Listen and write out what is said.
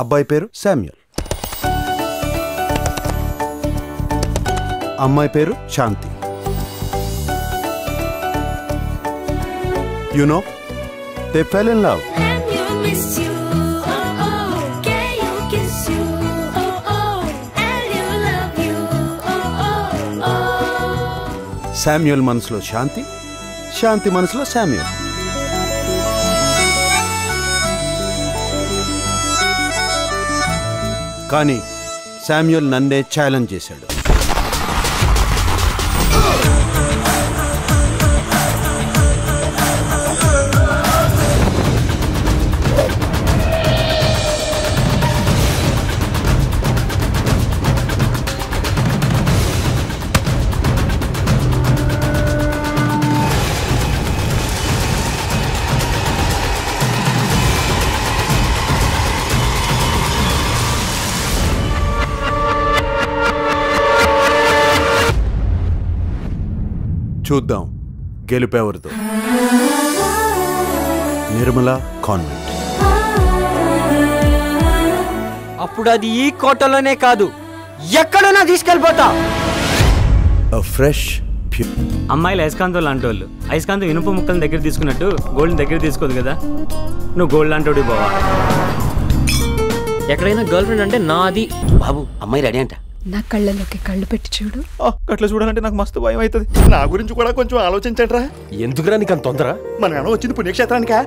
అబ్బాయి పేరు శామ్యూల్, అమ్మాయి పేరు శాంతి. You know, they fell in love. Samuel మనసులో శాంతి, శాంతి మనసులో శామ్యూల్. కానీ శామ్యూల్ నన్నే ఛాలెంజ్ చేశాడు. చూద్దాం గెలుపెవరితో. నిర్మల కాన్వెంట్. అప్పుడు అది ఈ కోటలోనే కాదు, ఎక్కడైనా తీసుకెళ్ళిపోతా. అమ్మాయిలు అయస్కాంతం లాంటి వాళ్ళు. అయస్కాంతం ఇనుప ముక్కలను దగ్గర తీసుకున్నట్టు గోల్డ్ దగ్గర తీసుకోదు కదా. నువ్వు గోల్డ్ లాంటి బావా. ఎక్కడైనా గర్ల్ ఫ్రెండ్ అంటే నాది. బాబు అమ్మాయి రెడీ అంట. నా కళ్ళలోకి కళ్ళు పెట్టి చూడు. అట్లా చూడాలంటే నాకు మస్తు భయం అవుతుంది. నా గురించి కూడా కొంచెం ఆలోచించండి రా. ఎందుకురా నీకు అంత తొందర? మన వచ్చింది పుణ్యక్షేత్రానికా?